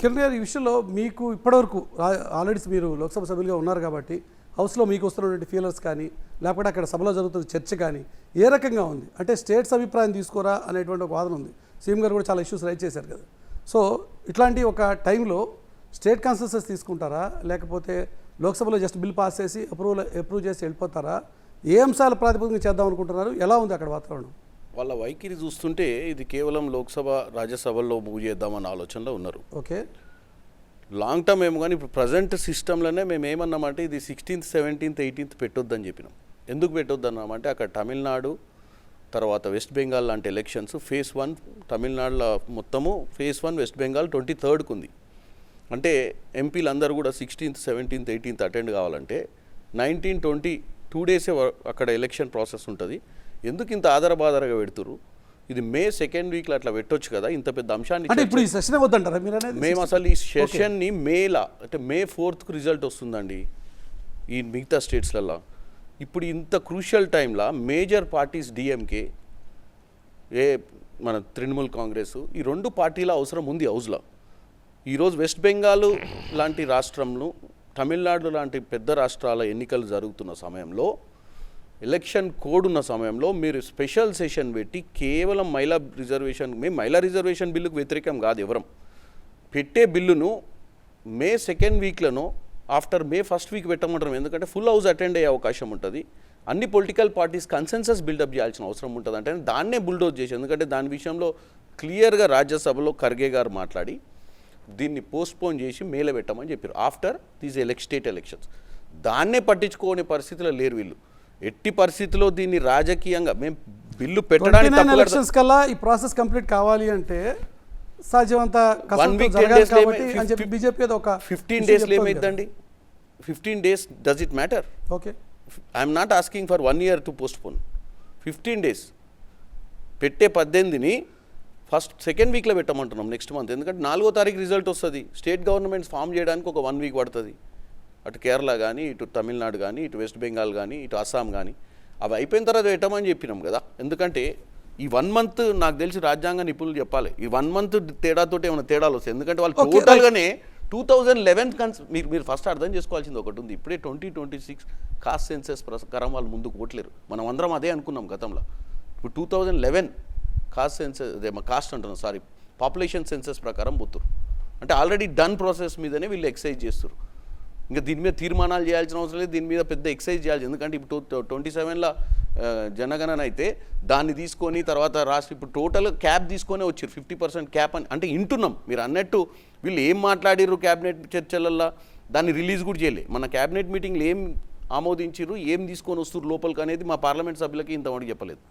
కిరణ్ గారు, ఈ విషయంలో మీకు ఇప్పటివరకు ఆల్రెడీ మీరు లోక్సభ సభ్యులుగా ఉన్నారు కాబట్టి హౌస్లో మీకు వస్తున్నటువంటి ఫీలర్స్ కానీ లేకపోతే అక్కడ సభలో జరుగుతున్న చర్చ కానీ ఏ రకంగా ఉంది? అంటే స్టేట్స్ అభిప్రాయం తీసుకోరా అనేటువంటి ఒక వాదన ఉంది. సీఎం గారు కూడా చాలా ఇష్యూస్ రైజ్ చేశారు కదా. సో ఇట్లాంటి ఒక టైంలో స్టేట్ కన్సెన్సస్ తీసుకుంటారా, లేకపోతే లోక్సభలో జస్ట్ బిల్ పాస్ చేసి అప్రూవ్ చేసి వెళ్ళిపోతారా? ఏ అంశాల ప్రాతిపదికన చేద్దాం అనుకుంటున్నారు? ఎలా ఉంది అక్కడ వాతావరణం? వాళ్ళ వైఖరి చూస్తుంటే ఇది కేవలం లోక్సభ రాజ్యసభల్లో మూవ్ చేద్దామన్న ఆలోచనలో ఉన్నారు. ఓకే, లాంగ్ టర్మ్ ఏమో కానీ ఇప్పుడు ప్రజెంట్ సిస్టంలోనే మేము ఏమన్నామంటే ఇది 16th, 17th, 18th పెట్టొద్దని చెప్పినాం. ఎందుకు పెట్టొద్దు అన్నామంటే అక్కడ తమిళనాడు తర్వాత వెస్ట్ బెంగాల్ లాంటి ఎలక్షన్స్ ఫేజ్ 1 తమిళనాడులో మొత్తము, ఫేజ్ 1 వెస్ట్ బెంగాల్ 23rd ఉంది. అంటే ఎంపీలు అందరూ కూడా 16th, 17th, 18th అటెండ్ కావాలంటే 19, 20 2 డేసే అక్కడ ఎలక్షన్ ప్రాసెస్ ఉంటుంది. ఎందుకు ఇంత ఆధారబాధారగా పెడుతురు? ఇది మే 2nd వీక్లో అట్లా పెట్టొచ్చు కదా. ఇంత పెద్ద అంశాన్ని అంటే ఇప్పుడు ఈ సెషన్ వద్దంటారా మీరు అనేది? మేము అసలు ఈ సెషన్ని మేలా అంటే మే 4th రిజల్ట్ వస్తుందండి ఈ మిగతా స్టేట్స్లలో. ఇప్పుడు ఇంత క్రూషియల్ టైంలో మేజర్ పార్టీస్ డిఎంకే, మన తృణమూల్ కాంగ్రెస్, ఈ 2 పార్టీల అవసరం ఉంది హౌస్లో. ఈరోజు వెస్ట్ బెంగాల్ లాంటి రాష్ట్రంలో, తమిళనాడు లాంటి పెద్ద రాష్ట్రాల ఎన్నికలు జరుగుతున్న సమయంలో, ఎలక్షన్ కోడ్ ఉన్న సమయంలో మీరు స్పెషల్ సెషన్ పెట్టి కేవలం మహిళా రిజర్వేషన్, మేము మహిళా రిజర్వేషన్ బిల్లుకు వ్యతిరేకం కాదు ఎవరం, పెట్టే బిల్లును మే 2nd వీక్లను ఆఫ్టర్ మే 1st వీక్ పెట్టమంటాం. ఎందుకంటే ఫుల్ హౌస్ అటెండ్ అయ్యే అవకాశం ఉంటుంది. అన్ని పొలిటికల్ పార్టీస్ కన్సెన్సస్ బిల్డప్ చేయాల్సిన అవసరం ఉంటుంది. అంటే దాన్నే బుల్డోజ్ చేసి, ఎందుకంటే దాని విషయంలో క్లియర్గా రాజ్యసభలో ఖర్గే గారు మాట్లాడి దీన్ని పోస్ట్పోన్ చేసి మేలో పెట్టమని చెప్పారు ఆఫ్టర్ దీస్ స్టేట్ ఎలక్షన్స్. దాన్నే పట్టించుకోని పరిస్థితిలో లేరు వీళ్ళు. ఎట్టి పరిస్థితిలో దీన్ని రాజకీయంగా మేము బిల్లు పెట్టడానికి ఎలక్షన్స్ కల్లా ఈ ప్రాసెస్ కంప్లీట్ కావాలి అంటే సాధ్యమంత 1 వీక్ 10 డేస్ బీజేపీ ఒక 15 డేస్లో ఏమైందండి? 15 days does it matter? Okay, I'm not asking for 1 year to postpone. 15 days పెట్టే 18ని 2nd వీక్లో పెట్టమంటున్నాం నెక్స్ట్ మంత్. ఎందుకంటే 4వ తారీఖు రిజల్ట్ వస్తుంది. స్టేట్ గవర్నమెంట్స్ ఫామ్ చేయడానికి ఒక 1 వీక్ పడుతుంది. అటు కేరళ కానీ, ఇటు తమిళనాడు కానీ, ఇటు వెస్ట్ బెంగాల్ కానీ, ఇటు అస్సాం కానీ, అవి అయిపోయిన తర్వాత పెట్టమని చెప్పినాం కదా. ఎందుకంటే ఈ 1 month నాకు తెలిసి రాజ్యాంగ నిపుణులు చెప్పాలి, ఈ 1 month తేడాతో ఏమైనా తేడాలు వస్తాయి. ఎందుకంటే వాళ్ళు టోటల్గానే 2011 మీరు ఫస్ట్ అర్థం చేసుకోవాల్సింది ఒకటి ఉంది. ఇప్పుడే 2026 కాస్ట్ సెన్సెస్ ప్రకారం వాళ్ళు ముందుకు పోట్లేరు. మనం అందరం అదే అనుకున్నాం గతంలో. ఇప్పుడు 2011 కాస్ట్ సెన్సెస్, కాస్ట్ అంటున్నాం సారీ, పాపులేషన్ సెన్సెస్ ప్రకారం పోతురు. అంటే ఆల్రెడీ డన్ ప్రాసెస్ మీదనే వీళ్ళు ఎక్సైజ్ చేస్తారు. ఇంకా దీని మీద తీర్మానాలు చేయాల్సిన అవసరం లేదు, దీని మీద పెద్ద ఎక్సైజ్ చేయాల్సి. ఎందుకంటే ఇప్పుడు 27లో జనగణన అయితే దాన్ని తీసుకొని తర్వాత రాష్ట్ర ఇప్పుడు టోటల్ క్యాప్ తీసుకొని వచ్చారు 50% క్యాప్ అని. అంటే వింటున్నాం మీరు అన్నట్టు వీళ్ళు ఏం మాట్లాడిర్రు క్యాబినెట్ చర్చలల్లో, దాన్ని రిలీజ్ కూడా చేయలే. మన క్యాబినెట్ మీటింగ్లు ఏం ఆమోదించారు, ఏం తీసుకొని వస్తారు లోపలికి అనేది మా పార్లమెంట్ సభ్యులకి ఇంతవరకు చెప్పలేదు.